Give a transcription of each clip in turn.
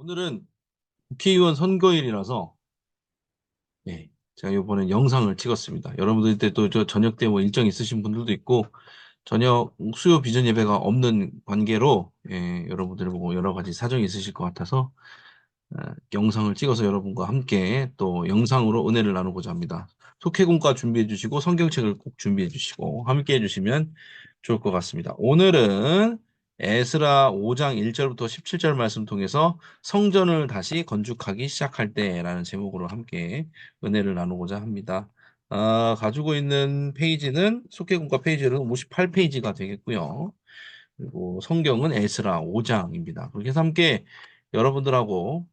오늘은 국회의원 선거일이라서 제가 이번엔 영상을 찍었습니다. 여러분들 때 또 저 저녁 때 뭐 일정 있으신 분들도 있고 저녁 수요 비전 예배가 없는 관계로 여러분들 뭐 여러 가지 사정이 있으실 것 같아서 영상을 찍어서 여러분과 함께 또 영상으로 은혜를 나누고자 합니다. 속회공과 준비해 주시고 성경책을 꼭 준비해 주시고 함께 해 주시면 좋을 것 같습니다. 오늘은 에스라 5장 1절부터 17절 말씀 통해서 성전을 다시 건축하기 시작할 때라는 제목으로 함께 은혜를 나누고자 합니다. 가지고 있는 페이지는 속회공과 페이지는 58페이지가 되겠고요. 그리고 성경은 에스라 5장입니다. 그렇게 해서 함께 여러분들하고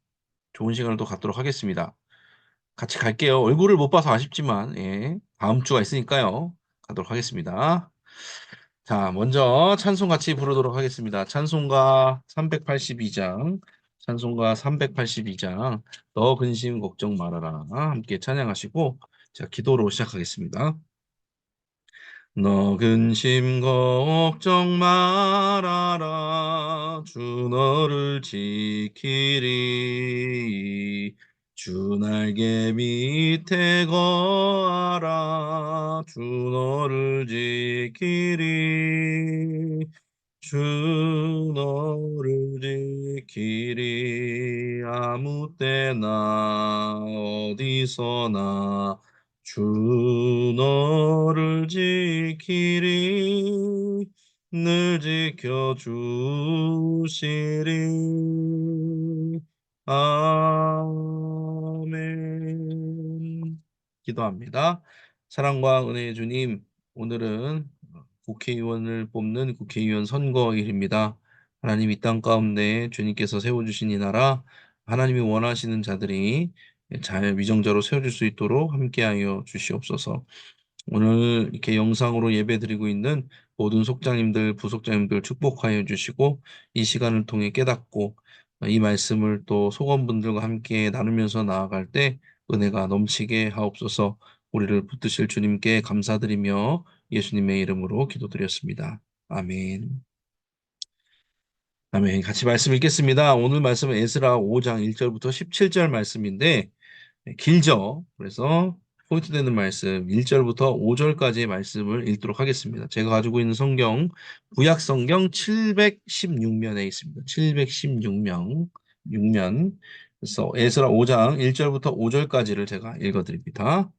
좋은 시간을 또 갖도록 하겠습니다. 같이 갈게요. 얼굴을 못 봐서 아쉽지만, 다음 주가 있으니까요. 가도록 하겠습니다. 자, 먼저 찬송 같이 부르도록 하겠습니다. 찬송가 382장, 찬송가 382장, 너 근심 걱정 말아라. 함께 찬양하시고, 제가 기도로 시작하겠습니다. 너 근심 걱정 말아라. 주 너를 지키리. 주 날개 밑에 거하라. 주 너를 지키리. 주 너를 지키리. 아무 때나 어디서나 주 너를 지키리. 늘 지켜주시리. 아멘. 기도합니다. 사랑과 은혜의 주님, 오늘은 국회의원을 뽑는 국회의원 선거일입니다. 하나님 이 땅 가운데 주님께서 세워주신 이 나라, 하나님이 원하시는 자들이 잘 위정자로 세워질 수 있도록 함께하여 주시옵소서. 오늘 이렇게 영상으로 예배드리고 있는 모든 속장님들, 부속장님들 축복하여 주시고 이 시간을 통해 깨닫고 이 말씀을 또 속원분들과 함께 나누면서 나아갈 때 은혜가 넘치게 하옵소서. 우리를 붙드실 주님께 감사드리며 예수님의 이름으로 기도드렸습니다. 아멘. 아멘. 같이 말씀 읽겠습니다. 오늘 말씀은 에스라 5장 1절부터 17절 말씀인데 길죠. 그래서 포인트 되는 말씀 1절부터 5절까지의 말씀을 읽도록 하겠습니다. 제가 가지고 있는 성경 구약 성경 716면에 있습니다. 716면 6면. 그래서 에스라 5장 1절부터 5절까지를 제가 읽어드립니다.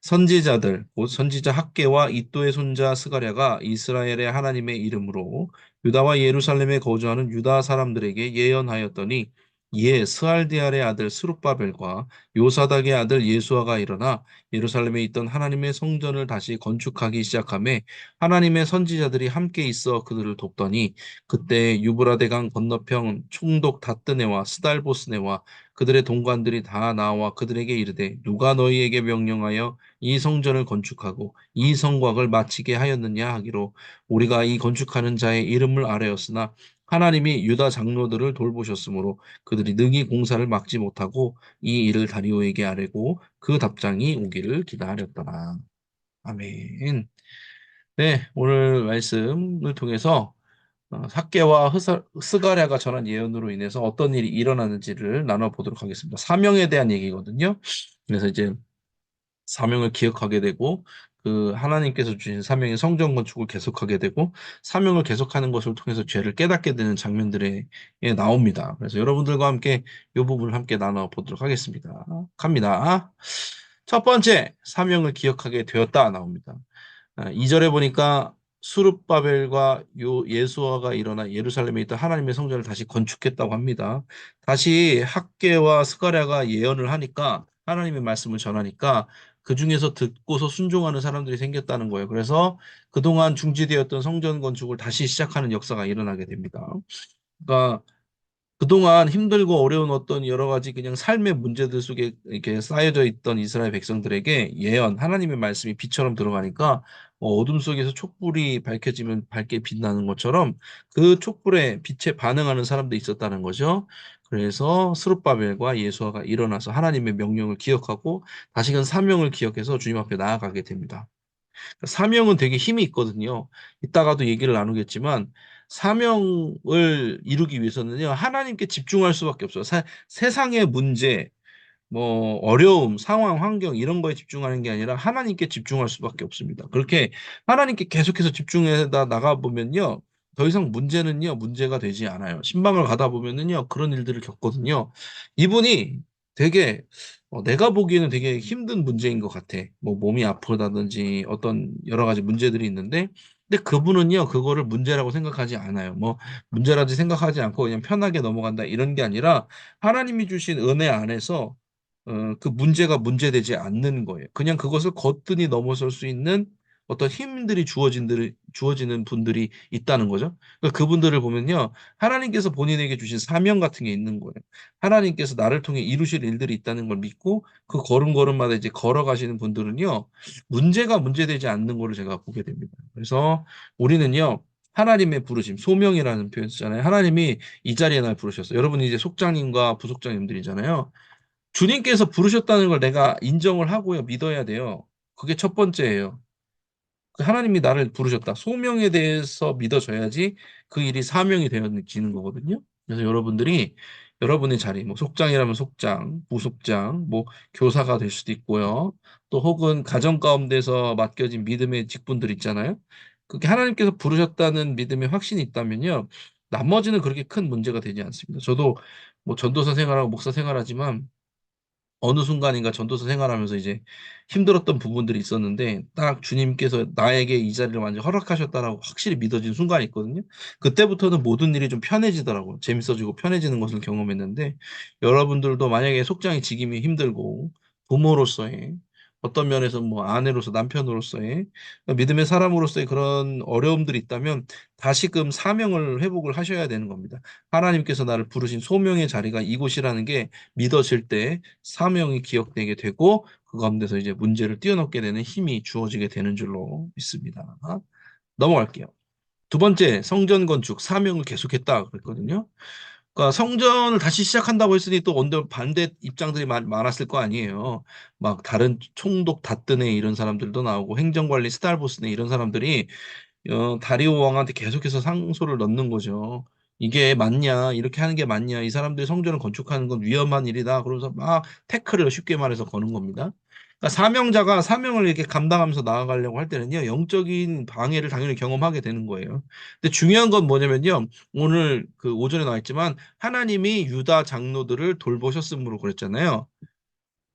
선지자들 곧 선지자 학개와 이도의 손자 스가랴가 이스라엘의 하나님의 이름으로 유다와 예루살렘에 거주하는 유다 사람들에게 예언하였더니 이에 스알디알의 아들 스룹바벨과 요사닥의 아들 예수아가 일어나 예루살렘에 있던 하나님의 성전을 다시 건축하기 시작하매 하나님의 선지자들이 함께 있어 그들을 돕더니 그때 유브라데강 건너편 총독 다뜨네와 스달보스네와 그들의 동관들이 다 나와 그들에게 이르되 누가 너희에게 명령하여 이 성전을 건축하고 이 성곽을 마치게 하였느냐 하기로 우리가 이 건축하는 자의 이름을 아뢰었으나 하나님이 유다 장로들을 돌보셨으므로 그들이 능히 공사를 막지 못하고 이 일을 다리오에게 아뢰고 그 답장이 오기를 기다렸더라. 아멘. 네, 오늘 말씀을 통해서 삭개와 스가랴가 전한 예언으로 인해서 어떤 일이 일어나는지를 나눠보도록 하겠습니다. 사명에 대한 얘기거든요. 그래서 이제 사명을 기억하게 되고 그 하나님께서 주신 사명의 성전 건축을 계속하게 되고 사명을 계속하는 것을 통해서 죄를 깨닫게 되는 장면들에 나옵니다. 그래서 여러분들과 함께 이 부분을 함께 나눠보도록 하겠습니다. 갑니다. 첫 번째, 사명을 기억하게 되었다 나옵니다. 2절에 보니까 수룹바벨과 예수아가 일어나 예루살렘에 있던 하나님의 성전을 다시 건축했다고 합니다. 다시 학개와 스가랴가 예언을 하니까 하나님의 말씀을 전하니까 그 중에서 듣고서 순종하는 사람들이 생겼다는 거예요. 그래서 그동안 중지되었던 성전 건축을 다시 시작하는 역사가 일어나게 됩니다. 그러니까 그동안 힘들고 어려운 어떤 여러 가지 그냥 삶의 문제들 속에 이렇게 쌓여져 있던 이스라엘 백성들에게 예언, 하나님의 말씀이 빛처럼 들어가니까 어둠 속에서 촛불이 밝혀지면 밝게 빛나는 것처럼 그 촛불에 빛에 반응하는 사람도 있었다는 거죠. 그래서 스룹바벨과 예수아가 일어나서 하나님의 명령을 기억하고 다시금 사명을 기억해서 주님 앞에 나아가게 됩니다. 사명은 되게 힘이 있거든요. 이따가도 얘기를 나누겠지만 사명을 이루기 위해서는요, 하나님께 집중할 수밖에 없어요. 세상의 문제, 뭐 어려움, 상황, 환경 이런 거에 집중하는 게 아니라 하나님께 집중할 수밖에 없습니다. 그렇게 하나님께 계속해서 집중해다 나가 보면요. 더 이상 문제는요, 문제가 되지 않아요. 신방을 가다 보면은요, 그런 일들을 겪거든요. 이분이 되게 내가 보기에는 되게 힘든 문제인 것 같아. 뭐 몸이 아프다든지 어떤 여러 가지 문제들이 있는데, 근데 그분은요, 그거를 문제라고 생각하지 않아요. 뭐 문제라지 생각하지 않고 그냥 편하게 넘어간다 이런 게 아니라 하나님이 주신 은혜 안에서 그 문제가 문제되지 않는 거예요. 그냥 그것을 거뜬히 넘어설 수 있는 어떤 힘들이 주어지는 분들이 있다는 거죠. 그러니까 그분들을 보면요. 하나님께서 본인에게 주신 사명 같은 게 있는 거예요. 하나님께서 나를 통해 이루실 일들이 있다는 걸 믿고 그 걸음걸음마다 이제 걸어가시는 분들은요. 문제가 문제되지 않는 거를 제가 보게 됩니다. 그래서 우리는요. 하나님의 부르심, 소명이라는 표현 쓰잖아요. 하나님이 이 자리에 날 부르셨어요. 여러분이 이제 속장님과 부속장님들이잖아요. 주님께서 부르셨다는 걸 내가 인정을 하고요, 믿어야 돼요. 그게 첫 번째예요. 그 하나님이 나를 부르셨다. 소명에 대해서 믿어져야지 그 일이 사명이 되어지는 거거든요. 그래서 여러분들이 여러분의 자리, 뭐 속장이라면 속장, 부속장, 뭐 교사가 될 수도 있고요. 또 혹은 가정 가운데서 맡겨진 믿음의 직분들 있잖아요. 그게 하나님께서 부르셨다는 믿음의 확신이 있다면요. 나머지는 그렇게 큰 문제가 되지 않습니다. 저도 뭐 전도사 생활하고 목사 생활하지만 어느 순간인가 전도사 생활하면서 이제 힘들었던 부분들이 있었는데 딱 주님께서 나에게 이 자리를 완전 허락하셨다라고 확실히 믿어진 순간이 있거든요. 그때부터는 모든 일이 좀 편해지더라고요. 재밌어지고 편해지는 것을 경험했는데 여러분들도 만약에 속장이 지김이 힘들고 부모로서의 어떤 면에서 뭐 아내로서 남편으로서의 믿음의 사람으로서의 그런 어려움들이 있다면 다시금 사명을 회복을 하셔야 되는 겁니다. 하나님께서 나를 부르신 소명의 자리가 이곳이라는 게 믿어질 때 사명이 기억되게 되고 그 가운데서 이제 문제를 뛰어넘게 되는 힘이 주어지게 되는 줄로 믿습니다. 넘어갈게요. 두 번째, 성전 건축 사명을 계속했다 그랬거든요. 그러니까 성전을 다시 시작한다고 했으니 또 언더 반대 입장들이 많았을 거 아니에요. 막 다른 총독 다뜨네 이런 사람들도 나오고 행정관리 스탈보스네 이런 사람들이 다리오 왕한테 계속해서 상소를 넣는 거죠. 이게 맞냐? 이렇게 하는 게 맞냐? 이 사람들이 성전을 건축하는 건 위험한 일이다. 그러면서 막 태클을 쉽게 말해서 거는 겁니다. 그러니까 사명자가 사명을 이렇게 감당하면서 나아가려고 할 때는요, 영적인 방해를 당연히 경험하게 되는 거예요. 근데 중요한 건 뭐냐면요, 오늘 그 오전에 나왔지만 하나님이 유다 장로들을 돌보셨으므로 그랬잖아요.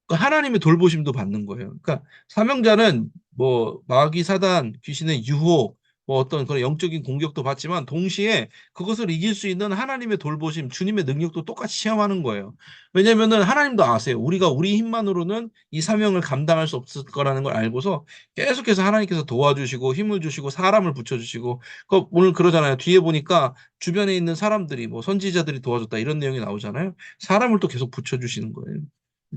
그러니까 하나님의 돌보심도 받는 거예요. 그러니까 사명자는 뭐 마귀 사단 귀신의 유혹 뭐 어떤 그런 영적인 공격도 받지만 동시에 그것을 이길 수 있는 하나님의 돌보심, 주님의 능력도 똑같이 체험하는 거예요. 왜냐면은 하나님도 아세요. 우리가 우리 힘만으로는 이 사명을 감당할 수 없을 거라는 걸 알고서 계속해서 하나님께서 도와주시고 힘을 주시고 사람을 붙여주시고 그 오늘 그러잖아요. 뒤에 보니까 주변에 있는 사람들이 뭐 선지자들이 도와줬다 이런 내용이 나오잖아요. 사람을 또 계속 붙여주시는 거예요.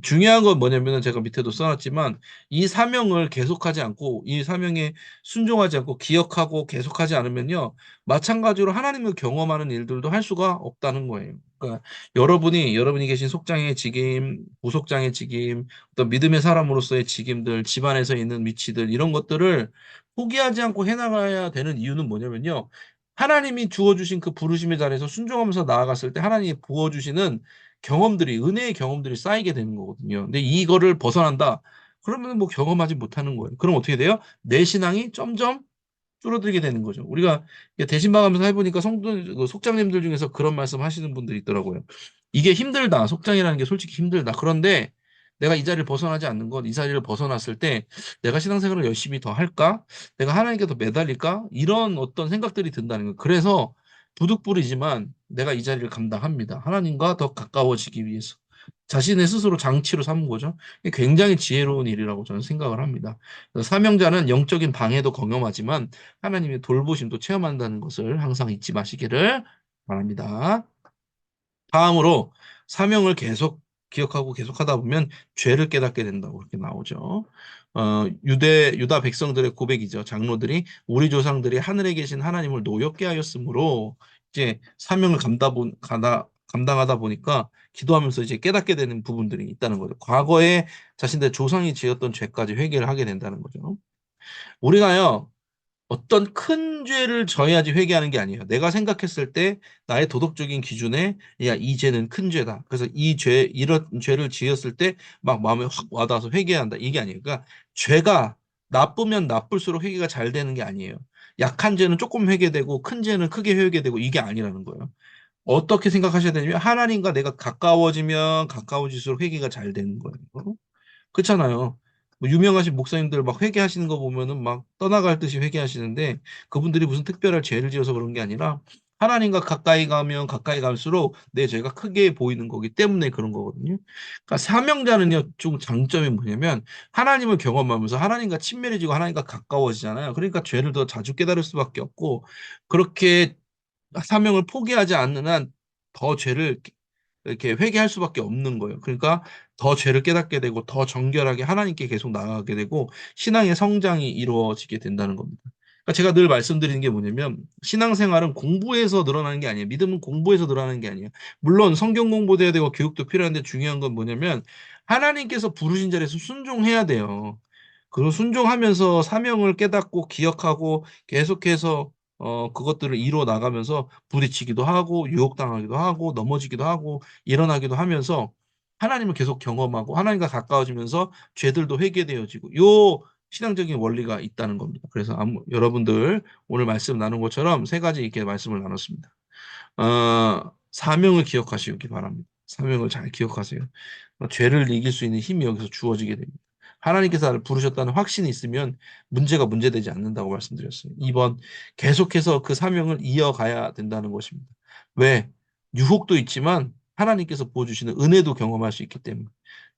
중요한 건 뭐냐면은 제가 밑에도 써놨지만 이 사명을 계속하지 않고 이 사명에 순종하지 않고 기억하고 계속하지 않으면요 마찬가지로 하나님을 경험하는 일들도 할 수가 없다는 거예요. 그러니까 여러분이 계신 속장의 직임, 부속장의 직임, 어떤 믿음의 사람으로서의 직임들, 집안에서 있는 위치들 이런 것들을 포기하지 않고 해나가야 되는 이유는 뭐냐면요 하나님이 주어주신 그 부르심의 자리에서 순종하면서 나아갔을 때 하나님이 부어주시는 경험들이 은혜의 경험들이 쌓이게 되는 거거든요. 근데 이거를 벗어난다. 그러면 뭐 경험하지 못하는 거예요. 그럼 어떻게 돼요? 내 신앙이 점점 줄어들게 되는 거죠. 우리가 대신방하면서 해보니까 성도 그 속장님들 중에서 그런 말씀 하시는 분들이 있더라고요. 이게 힘들다. 속장이라는 게 솔직히 힘들다. 그런데 내가 이 자리를 벗어나지 않는 건 이 자리를 벗어났을 때 내가 신앙생활을 열심히 더 할까? 내가 하나님께 더 매달릴까? 이런 어떤 생각들이 든다는 거예요. 그래서 부득불이지만 내가 이 자리를 감당합니다. 하나님과 더 가까워지기 위해서. 자신의 스스로 장치로 삼은 거죠. 굉장히 지혜로운 일이라고 저는 생각을 합니다. 그래서 사명자는 영적인 방해도 경험하지만 하나님의 돌보심도 체험한다는 것을 항상 잊지 마시기를 바랍니다. 다음으로 사명을 계속 기억하고 계속하다 보면 죄를 깨닫게 된다고 그렇게 나오죠. 유다 백성들의 고백이죠. 장로들이 우리 조상들이 하늘에 계신 하나님을 노엽게 하였으므로 이제 사명을 감당하다 보니까 기도하면서 이제 깨닫게 되는 부분들이 있다는 거죠. 과거에 자신들 조상이 지었던 죄까지 회개를 하게 된다는 거죠. 우리가요, 어떤 큰 죄를 져야지 회개하는 게 아니에요. 내가 생각했을 때 나의 도덕적인 기준에 야, 이 죄는 큰 죄다. 그래서 이 죄, 이런 죄를 지었을 때 막 마음에 확 와닿아서 회개한다. 이게 아니에요. 그러니까 죄가 나쁘면 나쁠수록 회개가 잘 되는 게 아니에요. 약한 죄는 조금 회개되고 큰 죄는 크게 회개되고 이게 아니라는 거예요. 어떻게 생각하셔야 되냐면 하나님과 내가 가까워지면 가까워질수록 회개가 잘 되는 거예요. 그렇잖아요. 뭐 유명하신 목사님들 막 회개하시는 거 보면은 막 떠나갈 듯이 회개하시는데 그분들이 무슨 특별한 죄를 지어서 그런 게 아니라 하나님과 가까이 가면 가까이 갈수록 내 죄가 크게 보이는 거기 때문에 그런 거거든요. 그러니까 사명자는요, 좀 장점이 뭐냐면 하나님을 경험하면서 하나님과 친밀해지고 하나님과 가까워지잖아요. 그러니까 죄를 더 자주 깨달을 수밖에 없고 그렇게 사명을 포기하지 않는 한 더 죄를 이렇게 회개할 수밖에 없는 거예요. 그러니까 더 죄를 깨닫게 되고 더 정결하게 하나님께 계속 나아가게 되고 신앙의 성장이 이루어지게 된다는 겁니다. 그러니까 제가 늘 말씀드리는 게 뭐냐면 신앙생활은 공부해서 늘어나는 게 아니에요. 믿음은 공부해서 늘어나는 게 아니에요. 물론 성경 공부도 해야 되고 교육도 필요한데 중요한 건 뭐냐면 하나님께서 부르신 자리에서 순종해야 돼요. 그리고 순종하면서 사명을 깨닫고 기억하고 계속해서 그것들을 이루어 나가면서 부딪히기도 하고 유혹당하기도 하고 넘어지기도 하고 일어나기도 하면서 하나님을 계속 경험하고 하나님과 가까워지면서 죄들도 회개되어지고 요 신앙적인 원리가 있다는 겁니다. 그래서 여러분들 오늘 말씀 나눈 것처럼 세 가지 이렇게 말씀을 나눴습니다. 사명을 기억하시기 바랍니다. 사명을 잘 기억하세요. 죄를 이길 수 있는 힘이 여기서 주어지게 됩니다. 하나님께서 나를 부르셨다는 확신이 있으면 문제가 문제되지 않는다고 말씀드렸어요. 2번, 계속해서 그 사명을 이어가야 된다는 것입니다. 왜? 유혹도 있지만 하나님께서 부어주시는 은혜도 경험할 수 있기 때문에.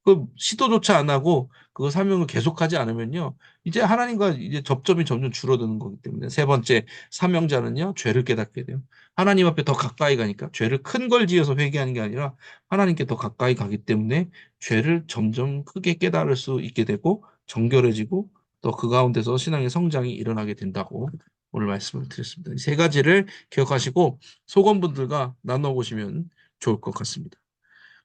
그 시도조차 안 하고 그 사명을 계속하지 않으면요. 이제 하나님과 이제 접점이 점점 줄어드는 거기 때문에. 세 번째, 사명자는요, 죄를 깨닫게 돼요. 하나님 앞에 더 가까이 가니까 죄를 큰 걸 지어서 회개하는 게 아니라 하나님께 더 가까이 가기 때문에 죄를 점점 크게 깨달을 수 있게 되고 정결해지고 또 그 가운데서 신앙의 성장이 일어나게 된다고 오늘 말씀을 드렸습니다. 이 세 가지를 기억하시고 소검분들과 나눠보시면 좋을 것 같습니다.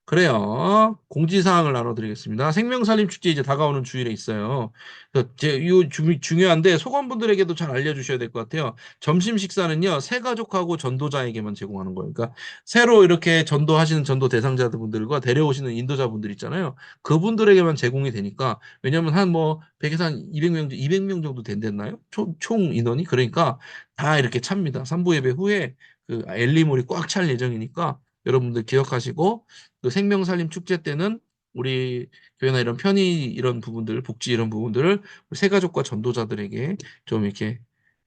그래요. 공지사항을 나눠드리겠습니다. 생명살림 축제 이제 다가오는 주일에 있어요. 이 중요한데 소관분들에게도 잘 알려주셔야 될 것 같아요. 점심 식사는요, 새 가족하고 전도자에게만 제공하는 거예요. 그러니까 새로 이렇게 전도하시는 전도 대상자분들과 데려오시는 인도자분들 있잖아요. 그분들에게만 제공이 되니까 왜냐하면 한 뭐 100에서 한 200명 정도 된댔나요? 총 인원이 그러니까 다 이렇게 찹니다. 3부 예배 후에 그 엘리몰이 꽉 찰 예정이니까 여러분들 기억하시고 그 생명살림 축제 때는 우리 교회나 이런 편의 이런 부분들, 복지 이런 부분들을 새가족과 전도자들에게 좀 이렇게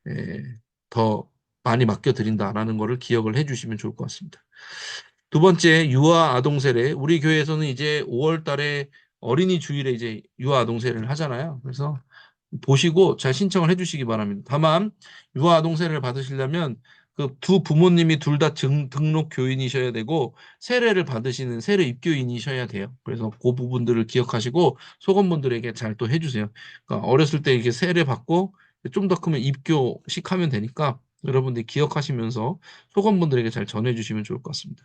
에, 더 많이 맡겨드린다라는 거를 기억을 해주시면 좋을 것 같습니다. 두 번째, 유아 아동 세례. 우리 교회에서는 이제 5월 달에 어린이 주일에 이제 유아 아동 세례를 하잖아요. 그래서 보시고 잘 신청을 해주시기 바랍니다. 다만 유아 아동 세례를 받으시려면 그 두 부모님이 둘 다 등록 교인이셔야 되고 세례를 받으시는 세례 입교인이셔야 돼요. 그래서 그 부분들을 기억하시고 소건분들에게 잘 또 해주세요. 그러니까 어렸을 때 이렇게 세례 받고 좀 더 크면 입교식 하면 되니까 여러분들이 기억하시면서 소건분들에게 잘 전해주시면 좋을 것 같습니다.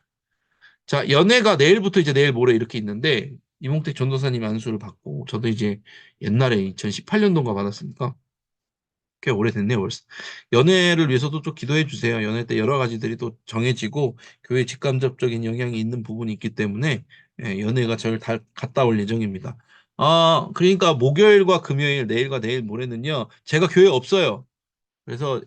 자, 연애가 내일부터 이제 내일 모레 이렇게 있는데 이몽택 전도사님 안수를 받고 저도 이제 옛날에 2018년도인가 받았으니까 꽤 오래됐네요, 벌써. 연애를 위해서도 좀 기도해 주세요. 연애 때 여러 가지들이 또 정해지고 교회 직간접적인 영향이 있는 부분이 있기 때문에 연애가 절 갔다 올 예정입니다. 그러니까 목요일과 금요일, 내일과 내일 모레는요, 제가 교회 없어요. 그래서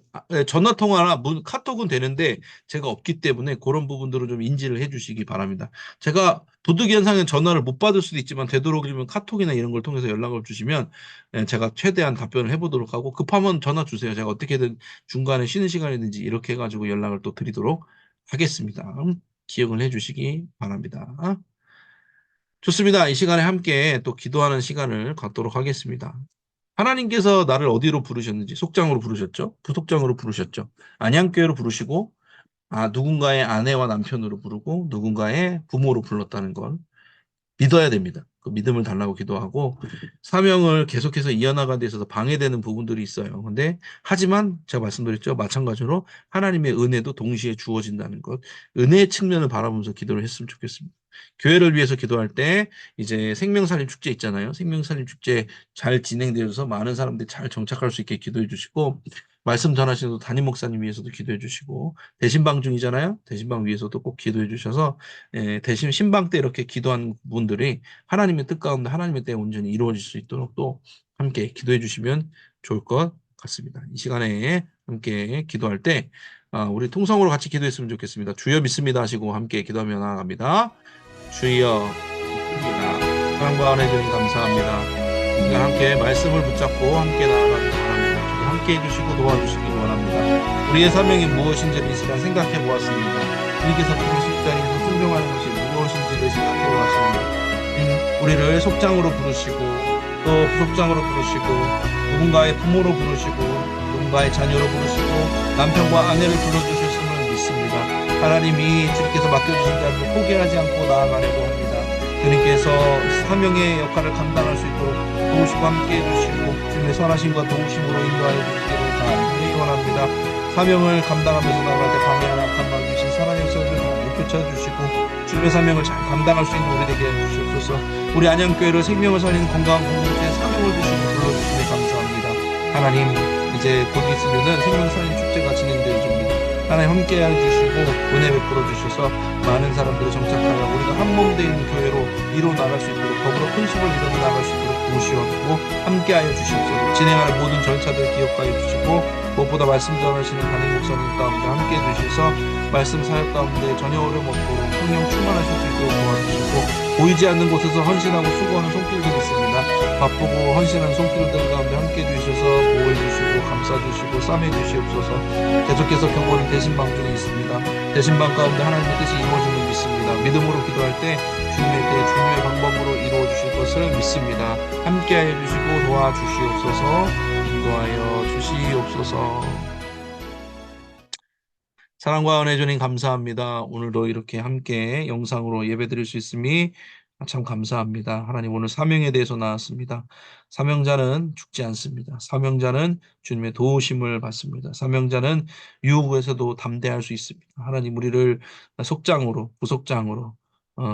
전화 통화나 카톡은 되는데 제가 없기 때문에 그런 부분들을 좀 인지를 해주시기 바랍니다. 제가 도둑이현상에 전화를 못 받을 수도 있지만 되도록이면 카톡이나 이런 걸 통해서 연락을 주시면 제가 최대한 답변을 해보도록 하고 급하면 전화 주세요. 제가 어떻게든 중간에 쉬는 시간이든지 이렇게 해가지고 연락을 또 드리도록 하겠습니다. 기억을 해주시기 바랍니다. 좋습니다. 이 시간에 함께 또 기도하는 시간을 갖도록 하겠습니다. 하나님께서 나를 어디로 부르셨는지 속장으로 부르셨죠? 부속장으로 부르셨죠? 안양교회로 부르시고 누군가의 아내와 남편으로 부르고 누군가의 부모로 불렀다는 걸 믿어야 됩니다. 그 믿음을 달라고 기도하고 사명을 계속해서 이어나가는 데 있어서 방해되는 부분들이 있어요. 근데 하지만 제가 말씀드렸죠. 마찬가지로 하나님의 은혜도 동시에 주어진다는 것. 은혜의 측면을 바라보면서 기도를 했으면 좋겠습니다. 교회를 위해서 기도할 때 이제 생명살림 축제 있잖아요. 생명살림 축제 잘 진행되어서 많은 사람들이 잘 정착할 수 있게 기도해 주시고 말씀 전하시는 담임 목사님 위해서도 기도해 주시고 대신방 중이잖아요. 대신방 위해서도 꼭 기도해 주셔서 대신 신방 때 이렇게 기도한 분들이 하나님의 뜻 가운데 하나님의 때에 온전히 이루어질 수 있도록 또 함께 기도해 주시면 좋을 것 같습니다. 이 시간에 함께 기도할 때 우리 통성으로 같이 기도했으면 좋겠습니다. 주여 믿습니다 하시고 함께 기도하며 나아갑니다. 주여 믿습니다. 사랑과 은혜 주님 감사합니다. 이 시간 함께 말씀을 붙잡고 함께 나아가기 원합니다. 주님 함께 해주시고 도와주시기 원합니다. 우리의 사명이 무엇인지를 이 시간 생각해 보았습니다. 주님께서 부르실 자리에서 순종하는 것이 무엇인지를 생각해 보았습니다. 우리를 속장으로 부르시고 또 부속장으로 부르시고 누군가의 부모로 부르시고 누군가의 자녀로 부르시고 남편과 아내를 불러주셨음을 믿습니다. 하나님이 주님께서 맡겨주신 자를 포기하지 않고 나아가려고 합니다. 주님께서 사명의 역할을 감당할 수 있도록 도우시고 함께해 주시고 주님의 선하심과 도우심으로 인도하여 주시기를 간절히 원합니다. 사명을 감당하면서 나아갈 때 방해하는 악한 마귀 귀신 사랑의 역사들을 쫓아주시고 주님의 사명을 잘 감당할 수 있는 우리 되게 해주시옵소서. 우리 안양교회를 생명을 살리는 건강한 공동체에 사명을 주시고 불러주시니 감사합니다. 하나님 이제 곧 있으면은 생명 살리는 축제가 진행되어 줍니다. 하나님 함께 해주시고 은혜 베풀어 주셔서 많은 사람들이 정착하여 우리가 한 몸 되는 교회로 이루어 나갈 수 있도록 더불어 큰 수를 이루어 나갈 수 있도록 도우시옵고 함께하여 주시옵소서. 진행하는 모든 절차들 기억하여 주시고 무엇보다 말씀 전하시는 담임 목사님 가운데 함께해 주셔서 말씀 사역 가운데 전혀 어려움 없도록 성령 충만하실 수 있도록 도와주시고 보이지 않는 곳에서 헌신하고 수고하는 손길들이 있습니다. 바쁘고 헌신하는 손길들 가운데 함께해 주셔서 보호해 주시고 감싸 주시고 싸매 주시옵소서. 계속해서 경고는 대신방 중에 있습니다. 대신방 가운데 하나님의 뜻이 이루어짐을 믿습니다. 믿음으로 기도할 때 주님의 때 주님의 방법으로 이루어 주실 것을 믿습니다. 함께해 주시고 도와주시옵소서. 인도하여 주시옵소서. 사랑과 은혜 주님 감사합니다. 오늘도 이렇게 함께 영상으로 예배드릴 수 있음이 참 감사합니다. 하나님 오늘 사명에 대해서 나왔습니다. 사명자는 죽지 않습니다. 사명자는 주님의 도우심을 받습니다. 사명자는 유혹에서도 담대할 수 있습니다. 하나님 우리를 속장으로 부속장으로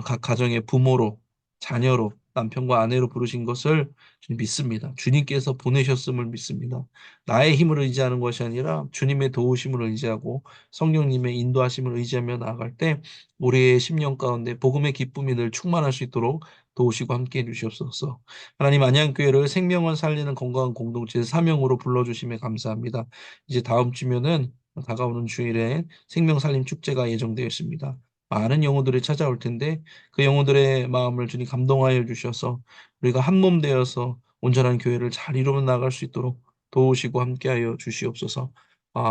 각 가정의 부모로 자녀로 남편과 아내로 부르신 것을 주님 믿습니다. 주님께서 보내셨음을 믿습니다. 나의 힘을 의지하는 것이 아니라 주님의 도우심을 의지하고 성령님의 인도하심을 의지하며 나아갈 때 우리의 심령 가운데 복음의 기쁨이 늘 충만할 수 있도록 도우시고 함께해 주시옵소서. 하나님 안양교회를 생명을 살리는 건강한 공동체의 사명으로 불러주심에 감사합니다. 이제 다음 주면은 다가오는 주일에 생명 살림 축제가 예정되어 있습니다. 많은 영혼들이 찾아올 텐데 그 영혼들의 마음을 주님 감동하여 주셔서 우리가 한 몸 되어서 온전한 교회를 잘 이루어 나갈 수 있도록 도우시고 함께하여 주시옵소서.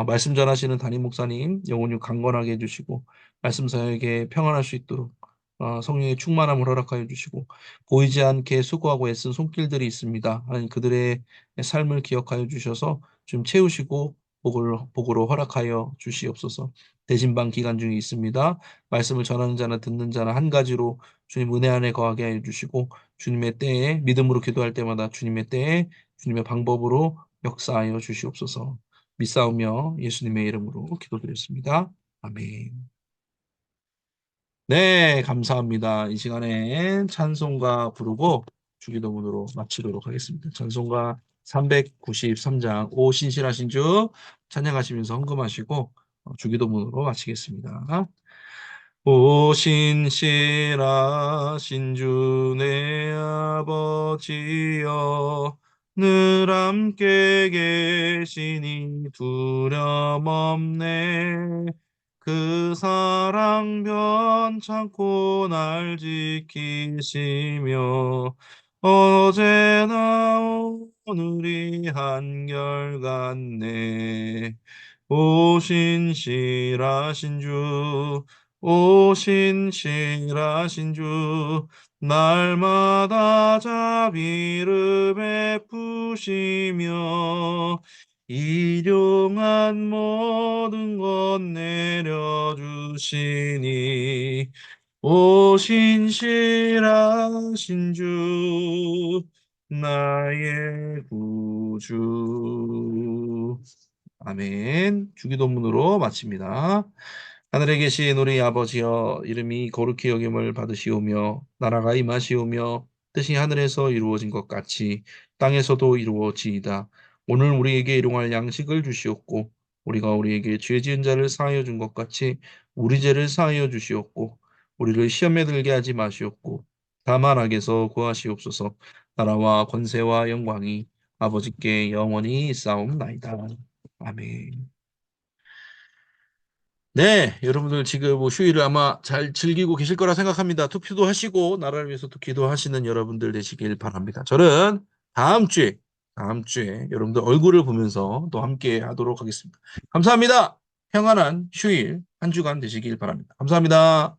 말씀 전하시는 담임 목사님 영혼이 강건하게 해주시고 말씀 사역에 평안할 수 있도록 성령의 충만함을 허락하여 주시고 보이지 않게 수고하고 애쓴 손길들이 있습니다. 하나님 그들의 삶을 기억하여 주셔서 좀 채우시고 복으로 허락하여 주시옵소서. 대신방 기간 중에 있습니다. 말씀을 전하는 자나 듣는 자나 한 가지로 주님 은혜 안에 거하게 하여 주시고 주님의 때에 믿음으로 기도할 때마다 주님의 때에 주님의 방법으로 역사하여 주시옵소서. 믿사오며 예수님의 이름으로 기도드렸습니다. 아멘. 네, 감사합니다. 이 시간에 찬송가 부르고 주기도문으로 마치도록 하겠습니다. 찬송가 393장 오 신실하신 주 찬양하시면서 헌금하시고 주기도문으로 마치겠습니다. 오 신실하신 주 내 아버지여 늘 함께 계시니 두려움 없네 그 사랑 변찮고 날 지키시며 어제나 오늘이 한결같네 오 신실하신 주 오 신실하신 주 날마다 자비를 베푸시며 일용한 모든 것 내려주시니 오 신실하신 주 나의 구주 아멘. 주기도문으로 마칩니다. 하늘에 계신 우리 아버지여 이름이 거룩히 여김을 받으시오며 나라가 임하시오며 뜻이 하늘에서 이루어진 것 같이 땅에서도 이루어지이다. 오늘 우리에게 일용할 양식을 주시옵고 우리가 우리에게 죄 지은 자를 사하여 준 것 같이 우리 죄를 사하여 주시옵고 우리를 시험에 들게 하지 마시옵고 다만 악에서 구하시옵소서. 나라와 권세와 영광이 아버지께 영원히 있사옵나이다. 아멘. 네, 여러분들 지금 뭐 휴일을 아마 잘 즐기고 계실 거라 생각합니다. 투표도 하시고 나라를 위해서 또 기도하시는 여러분들 되시길 바랍니다. 저는 다음 주에, 다음 주에 여러분들 얼굴을 보면서 또 함께 하도록 하겠습니다. 감사합니다. 평안한 휴일 한 주간 되시길 바랍니다. 감사합니다.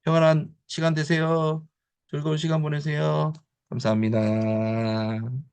평안한 시간 되세요. 즐거운 시간 보내세요. 감사합니다.